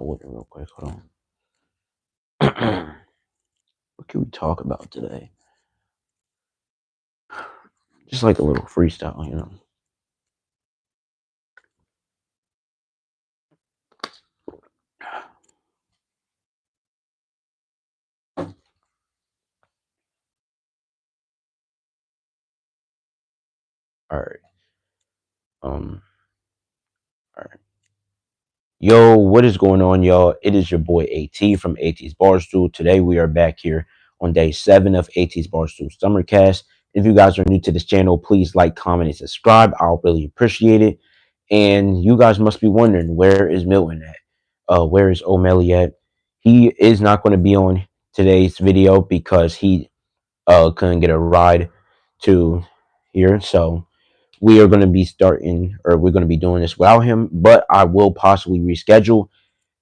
record it real quick. Hold on. What can we talk about today? Just like a little freestyle, you know. All right. Um. All right. Yo, what is going on, y'all? It is your boy AT from AT's Barstool. Today we are back here on day 7 of AT's Barstool SummerCast. If you guys are new to this channel, please like, comment, and subscribe. I'll really appreciate it. And you guys must be wondering, where is Milton at? Where is O'Malley at? He is not going to be on today's video because he couldn't get a ride to here. So we are going to be starting, or we're going to be doing this without him, but I will possibly reschedule.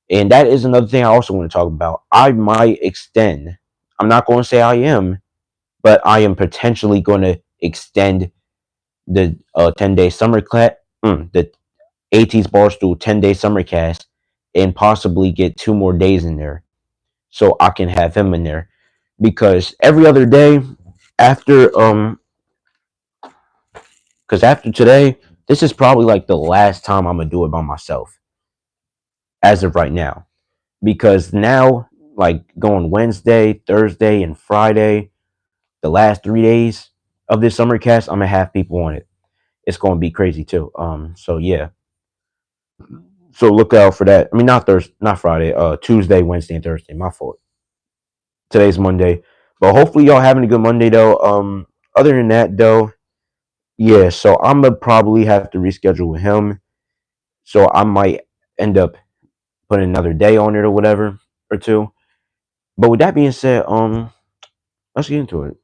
And that is another thing I also want to talk about. I might extend. I'm not going to say I am, but I am potentially going to extend the 10-day summer class, the AT's Barstool 10-day summer cast, and possibly get 2 more days in there so I can have him in there. Because every other day after because after today, this is probably like the last time I'm gonna do it by myself as of right now. Because now, like going Wednesday, Thursday, and Friday, the last 3 days of this summer cast, I'm gonna have people on it. It's gonna be crazy too. So yeah. So look out for that. I mean, not Thursday, not Friday. Tuesday, Wednesday, and Thursday. My fault. Today's Monday, but hopefully y'all having a good Monday though. Other than that though, yeah. So I'm gonna probably have to reschedule with him. So I might end up putting another day on it or whatever or two. But with that being said, let's get into it.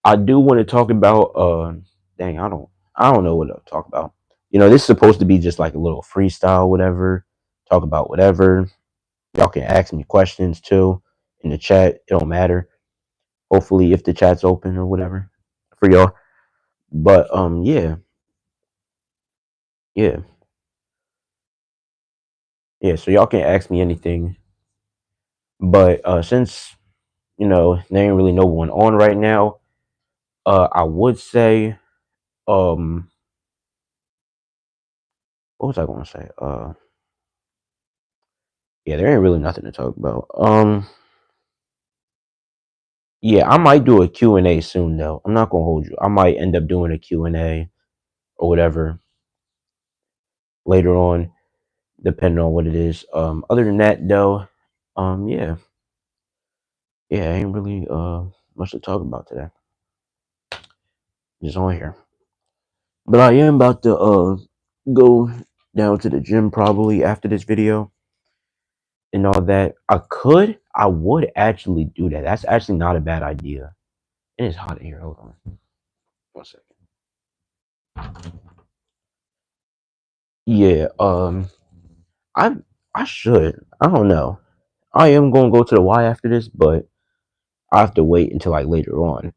I do want to talk about dang, I don't know what to talk about. You know, this is supposed to be just like a little freestyle, whatever. Talk about whatever. Y'all can ask me questions too in the chat. It don't matter. Hopefully, if the chat's open or whatever for y'all. But yeah, yeah, yeah. So y'all can ask me anything. But since there ain't really no one on right now, I would say what was I gonna say? Yeah, there ain't really nothing to talk about. Yeah, I might do a Q&A soon though. I'm not gonna hold you. I might end up doing a Q&A or whatever later on, depending on what it is. Other than that though, yeah, yeah, ain't really much to talk about today. Just on here. But I am about to go down to the gym probably after this video and all that. I would actually do that. That's actually not a bad idea. It is hot in here. Hold on. 1 second. Yeah, I I should. I don't know. I am gonna go to the Y after this, but I have to wait until like later on.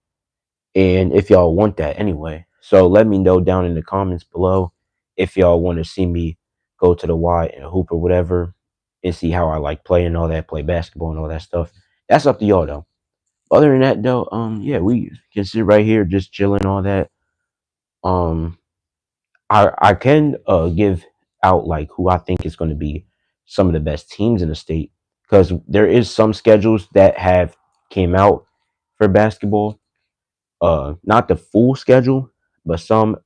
And if y'all want that anyway. So let me know down in the comments below if y'all want to see me go to the Y and hoop or whatever and see how I like play and all that, play basketball and all that stuff. That's up to y'all though. Other than that though, yeah, we can sit right here just chilling all that. Um I can give out like who I think is going to be some of the best teams in the state because there is some schedules that have came out for basketball. Not the full schedule, but some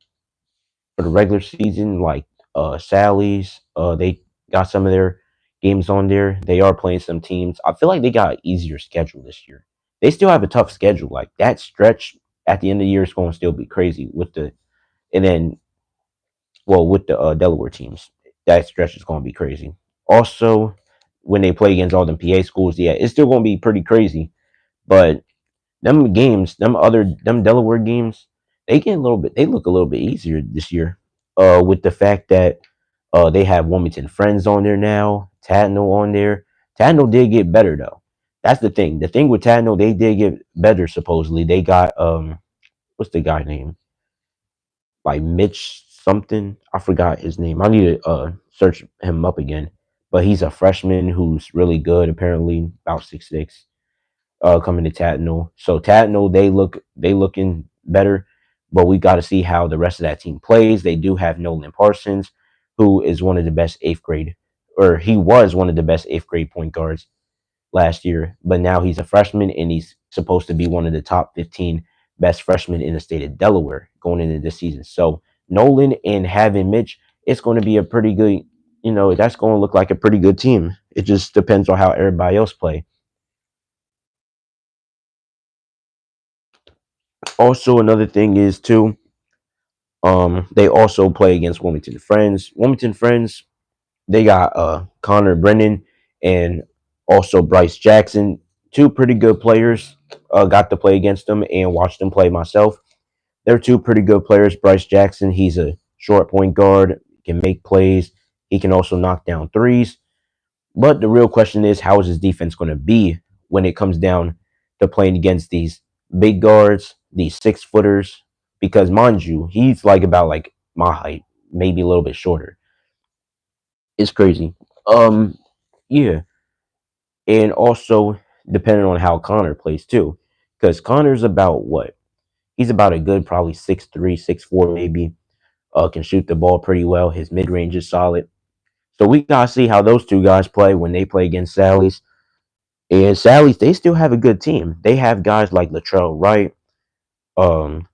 for the regular season, like Sally's. They got some of their games on there. They are playing some teams. I feel like they got an easier schedule this year. They still have a tough schedule. Like that stretch at the end of the year is going to still be crazy with the and then with the Delaware teams. That stretch is going to be crazy. Also, when they play against all the PA schools, yeah, it's still going to be pretty crazy. But them games, them Delaware games, they look a little bit easier this year. With the fact that they have Wilmington Friends on there now, Tatnall on there. Tatnall did get better though. That's the thing. The thing with Tatnall, they did get better supposedly. They got what's the guy name? Like Mitch something. I forgot his name. I need to search him up again. but he's a freshman who's really good. Apparently, about 6'6". Coming to Tatnall. So Tatnall, they looking better, but we got to see how the rest of that team plays. They do have Nolan Parsons, who is one of the best eighth grade, or he was one of the best eighth grade point guards last year, but now he's a freshman and he's supposed to be one of the top 15 best freshmen in the state of Delaware going into this season. So Nolan and having Mitch, it's going to be a pretty good, that's going to look like a pretty good team. It just depends on how everybody else play. Also, another thing is too, they also play against Wilmington Friends. Wilmington Friends, they got Connor Brennan and also Bryce Jackson, two pretty good players. Got to play against them and watch them play myself. They're two pretty good players. Bryce Jackson, he's a short point guard, can make plays. He can also knock down threes. But the real question is, how is his defense going to be when it comes down to playing against these big guards, these 6 footers? Because mind you, he's like about like my height, maybe a little bit shorter. It's crazy. Yeah, and also depending on how Connor plays too, because Connor's about what? He's about a good probably 6'3", 6'4", maybe. Can shoot the ball pretty well. His mid range is solid. So we gotta see how those two guys play when they play against Sally's. And Sally's, they still have a good team. They have guys like Latrell Wright. Um,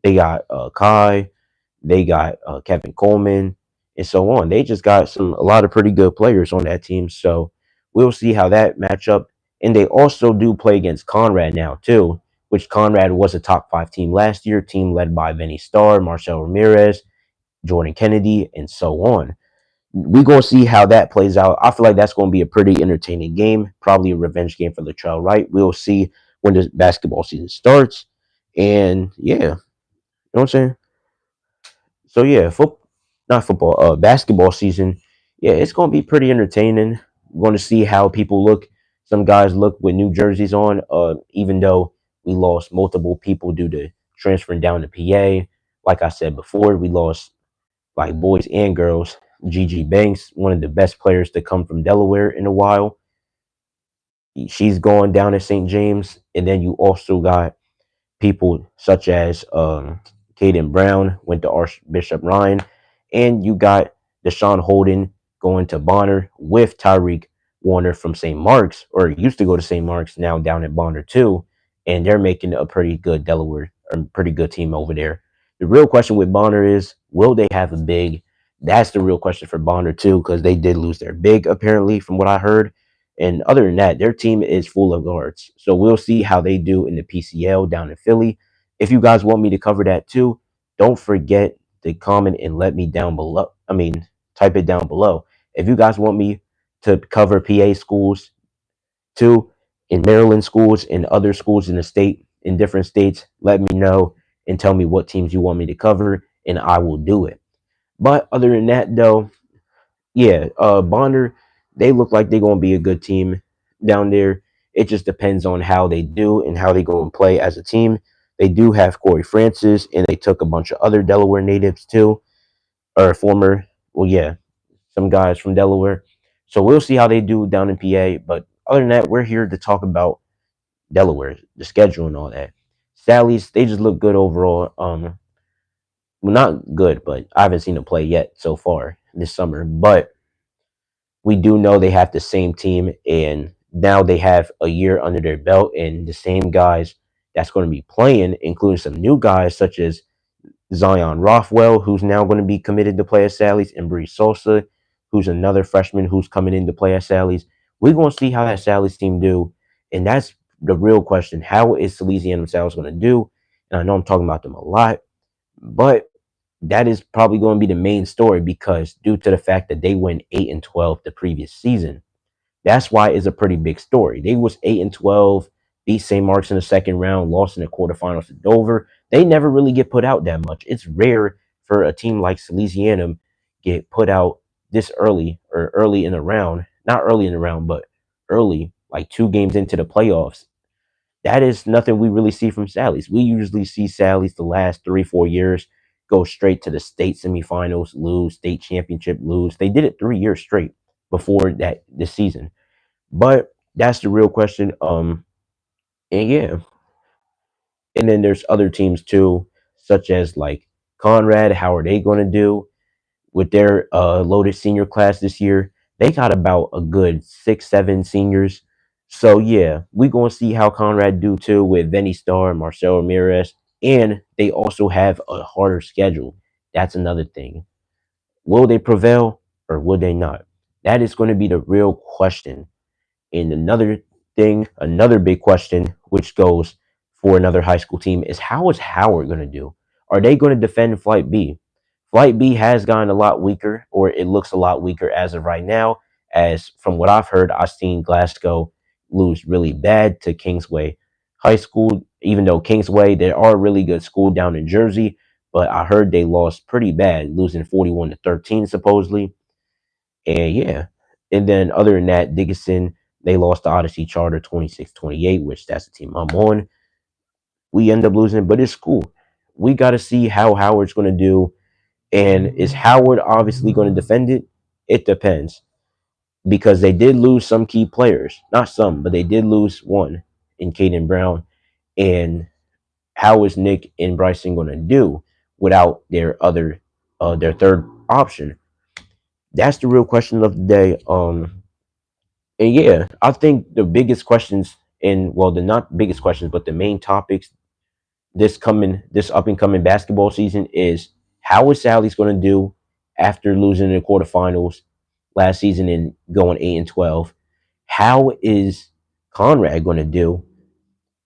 they got Kai. They got Kevin Coleman, and so on. They just got a lot of pretty good players on that team. So we'll see how that match up. And they also do play against Conrad now too, which Conrad was a top 5 team last year. Team led by Vinny Starr, Marcel Ramirez, Jordan Kennedy, and so on. We're gonna see how that plays out. I feel like that's gonna be a pretty entertaining game, probably a revenge game for Latrell Wright. We'll see when the basketball season starts. And yeah, you know what I'm saying? So yeah, not football, basketball season. Yeah, it's gonna be pretty entertaining. We're gonna see how people look. Some guys look with new jerseys on. Even though we lost multiple people due to transferring down to PA. Like I said before, we lost like boys and girls. Gigi Banks, one of the best players to come from Delaware in a while. She's going down to St. James, and then you also got people such as Caden Brown went to Archbishop Ryan, and you got Deshaun Holden going to Bonner with Tyreek Warner from St. Mark's, or used to go to St. Mark's, now down at Bonner too, and they're making a pretty good Delaware, a pretty good team over there. The real question with Bonner is, will they have a big? That's the real question for Bonner too, because they did lose their big apparently, from what I heard. And other than that, their team is full of guards. So we'll see how they do in the PCL down in Philly. If you guys want me to cover that too, don't forget to comment and let me down below. I mean, type it down below. If you guys want me to cover PA schools too, in Maryland schools and other schools in the state, in different states, let me know and tell me what teams you want me to cover, and I will do it. But other than that, though, yeah, Bonner, they look like they're gonna be a good team down there. It just depends on how they do and how they go and play as a team. They do have Corey Francis, and they took a bunch of other Delaware natives too, or former. Well, yeah, some guys from Delaware. So we'll see how they do down in PA. But other than that, we're here to talk about Delaware, the schedule, and all that. Sally's, they just look good overall. Well, not good, but I haven't seen them play yet so far this summer. But we do know they have the same team, and now they have a year under their belt, and the same guys that's going to be playing, including some new guys such as Zion Rothwell, who's now going to be committed to play at Sally's, and Bree Sosa, who's another freshman who's coming in to play at Sally's. We're going to see how that Sally's team do, and that's the real question. How is Salesianum Sal's going to do? And I know I'm talking about them a lot, but that is probably going to be the main story, because due to the fact that they went 8-12 the previous season, that's why it's a pretty big story. They was 8-12, beat St. Mark's in the second round, lost in the quarterfinals to Dover. They never really get put out that much. It's rare for a team like Salesianum get put out this early, or early in the round. Not early in the round, but early, like 2 games into the playoffs. That is nothing we really see from Sally's. We usually see Sally's the last 3-4 years go straight to the state semifinals, lose, state championship, lose. They did it 3 years straight. before that this season. But that's the real question. And yeah, and then there's other teams too, such as like Conrad. How are they going to do with their loaded senior class this year? They got about a good 6, 7 seniors. So yeah, we gonna see how Conrad do too with Vinny Starr, Marcel Ramirez, and they also have a harder schedule. That's another thing. Will they prevail or will they not? That is going to be the real question. And another thing, another big question, which goes for another high school team, is how is Howard going to do? Are they going to defend Flight B? Flight B has gotten a lot weaker, or it looks a lot weaker as of right now. As from what I've heard, I've seen Glasgow lose really bad to Kingsway High School, even though Kingsway, they are a really good school down in Jersey, but I heard they lost pretty bad, losing 41-13 supposedly. And yeah. And then other than that, Dickinson, they lost to Odyssey Charter 26-28, which that's the team I'm on. We end up losing, but it's cool. We got to see how Howard's going to do. And is Howard obviously going to defend it? It depends. Because they did lose some key players. Not some, but they did lose one in Caden Brown. And how is Nick and Bryson going to do without their third option? That's the real question of the day. And yeah, I think the biggest questions, and well, the not biggest questions, but the main topics this up and coming basketball season is how is Sally's going to do after losing the quarterfinals last season and going 8-12? How is Conrad going to do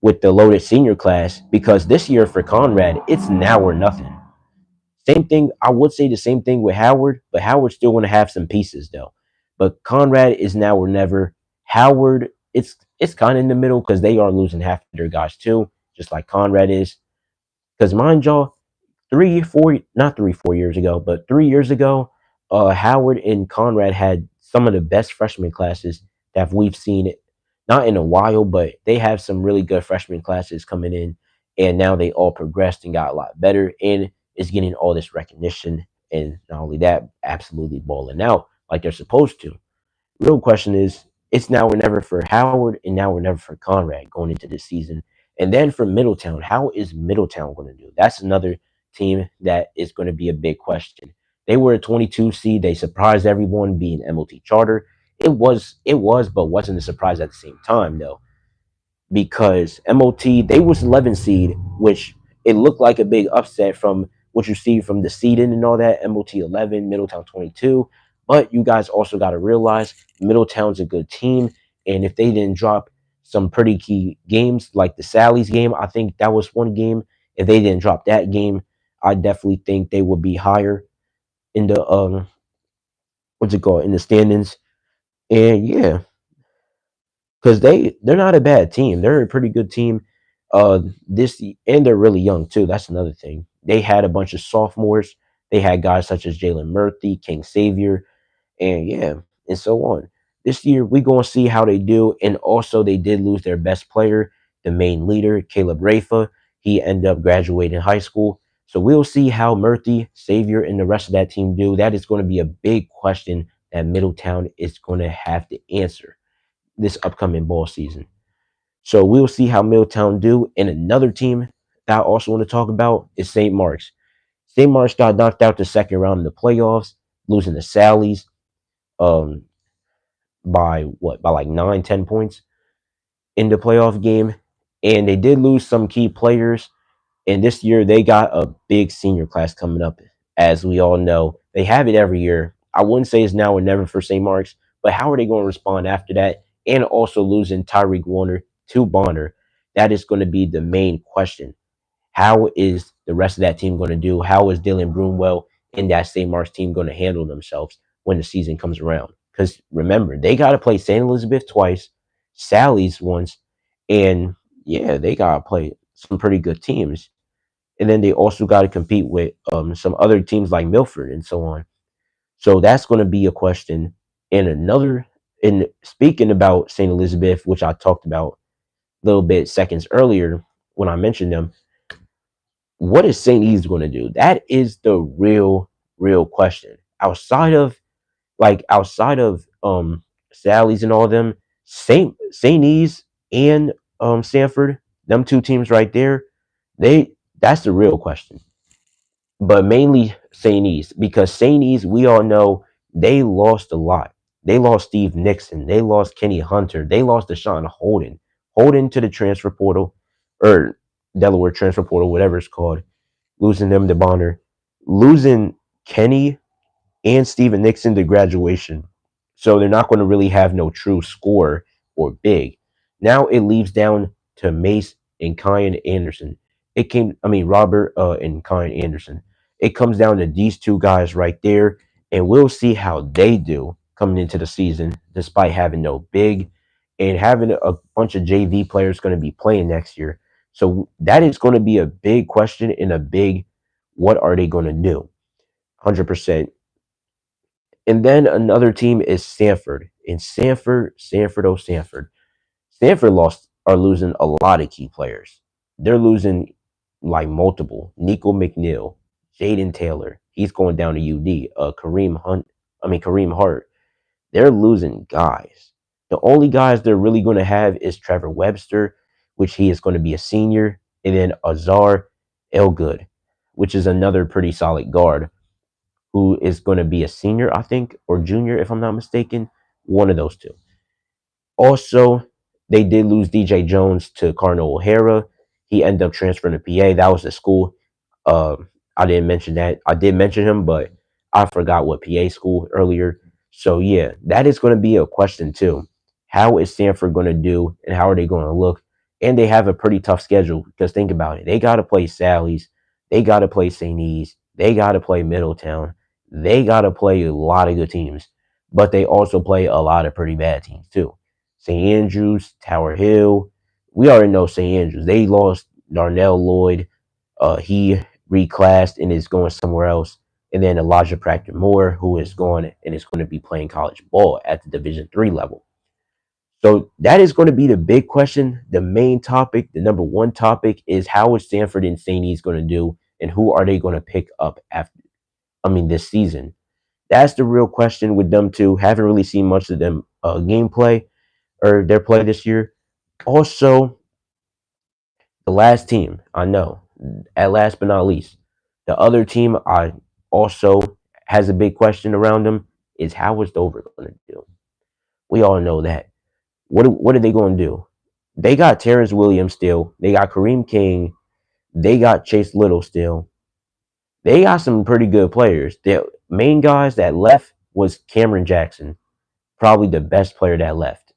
with the loaded senior class? Because this year for Conrad, it's now or nothing. Same thing, I would say the same thing with Howard, but Howard's still going to have some pieces though. But Conrad is now or never. Howard, it's kind of in the middle because they are losing half of their guys too, just like Conrad is. Because mind y'all, 4 years ago, but 3 years ago, Howard and Conrad had some of the best freshman classes that we've seen it not in a while, but they have some really good freshman classes coming in, and now they all progressed and got a lot better, and is getting all this recognition, and not only that, absolutely balling out like they're supposed to. Real question is, it's now or never for Howard, and now or never for Conrad going into this season. And then for Middletown, how is Middletown going to do? That's another team that is going to be a big question. They were a 22 seed. They surprised everyone being MLT Charter. It was, but wasn't a surprise at the same time though, because MOT they was 11 seed, which it looked like a big upset from what you see from the seeding and all that. MOT 11, Middletown 22, but you guys also got to realize Middletown's a good team, and if they didn't drop some pretty key games like the Sally's game, I think that was one game. If they didn't drop that game, I definitely think they would be higher in the what's it called in the standings. And yeah, because they're not a bad team. They're a pretty good team. And they're really young too. That's another thing. They had a bunch of sophomores. They had guys such as Jalen Murphy, King Savior, and yeah, and so on. This year we gonna see how they do. And also they did lose their best player, the main leader, Caleb Rafa. He ended up graduating high school. So we'll see how Murphy, Savior, and the rest of that team do. That is going to be a big question that Middletown is going to have to answer this upcoming ball season. So we'll see how Middletown do. And another team that I also want to talk about is St. Mark's. St. Mark's got knocked out the second round in the playoffs, losing to Sally's um, by what? By like 9, 10 points in the playoff game. And they did lose some key players. And this year they got a big senior class coming up, as we all know. They have it every year. I wouldn't say it's now or never for St. Mark's, but how are they going to respond after that? And also losing Tyreek Warner to Bonner. That is going to be the main question. How is the rest of that team going to do? How is Dylan Broomwell and that St. Mark's team going to handle themselves when the season comes around? Because remember, they got to play St. Elizabeth twice, Sally's once, and yeah, they got to play some pretty good teams. And then they also got to compete with some other teams like Milford and so on. So that's going to be a question. And another, and speaking about St. Elizabeth, which I talked about a little bit seconds earlier when I mentioned them, what is St. E's going to do? That is the real question. Outside of like outside of Sally's and all them, Saint E's and Sanford, them two teams right there, they that's the real question. But mainly Saint E's, because Saint E's, we all know they lost a lot. They lost Steve Nixon, they lost Kenny Hunter, they lost Deshaun Holden to the transfer portal, or Delaware transfer portal, whatever it's called, losing them to Bonner, losing Kenny and Steven Nixon to graduation. So they're not going to really have no true score or big. Now it leaves down to Mace and Kyan Anderson. Robert and Kyan Anderson. It comes down to these two guys right there, and we'll see how they do coming into the season, despite having no big and having a bunch of JV players going to be playing next year. So that is going to be a big question and a big what are they going to do? 100%. And then another team is Stanford. And Stanford. Stanford lost are losing a lot of key players. They're losing like multiple. Nico McNeil, Jaden Taylor. He's going down to UD. Kareem Hart. They're losing guys. The only guys they're really going to have is Trevor Webster, which he is going to be a senior, and then Azar Elgood, which is another pretty solid guard who is going to be a senior, I think, or junior, if I'm not mistaken. One of those two. Also, they did lose DJ Jones to Cardinal O'Hara. He ended up transferring to PA. That was the school. I didn't mention that. I did mention him, but I forgot what PA school earlier. So yeah, that is going to be a question too. How is Stanford going to do, and how are they going to look? And they have a pretty tough schedule because think about it. They got to play Sally's. They got to play St. E's. They got to play Middletown. They got to play a lot of good teams, but they also play a lot of pretty bad teams too. St. Andrews, Tower Hill. We already know St. Andrews. They lost Darnell Lloyd. He reclassed and is going somewhere else. And then Elijah Proctor Moore, who is going and is going to be playing college ball at the Division III level. So that is going to be the big question. The main topic, the number one topic, is how is Stanford and St. E's going to do, and who are they going to pick up this season? That's the real question with them two. Haven't really seen much of them gameplay or their play this year. Also, the last team, I know, at last but not least, the other team I also has a big question around them is how is Dover going to do? We all know that. What are they going to do? They got Terrence Williams still. They got Kareem King. They got Chase Little still. They got some pretty good players. The main guys that left was Cameron Jackson, probably the best player that left.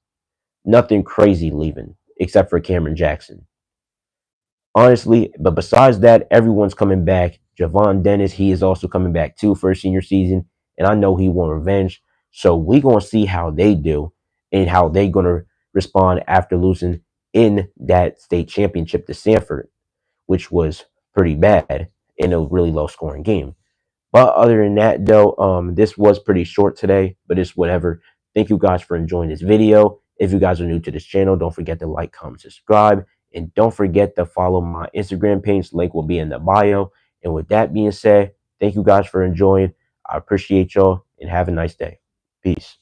Nothing crazy leaving except for Cameron Jackson. Honestly, but besides that, everyone's coming back. Javon Dennis, he is also coming back too for his senior season, and I know he wants revenge. So we gonna see how they do and how they gonna respond after losing in that state championship to Sanford, which was pretty bad in a really low scoring game. But other than that, though, this was pretty short today, but it's whatever. Thank you guys for enjoying this video. If you guys are new to this channel, don't forget to like, comment, subscribe, and don't forget to follow my Instagram page. Link will be in the bio. And with that being said, thank you guys for enjoying. I appreciate y'all and have a nice day. Peace.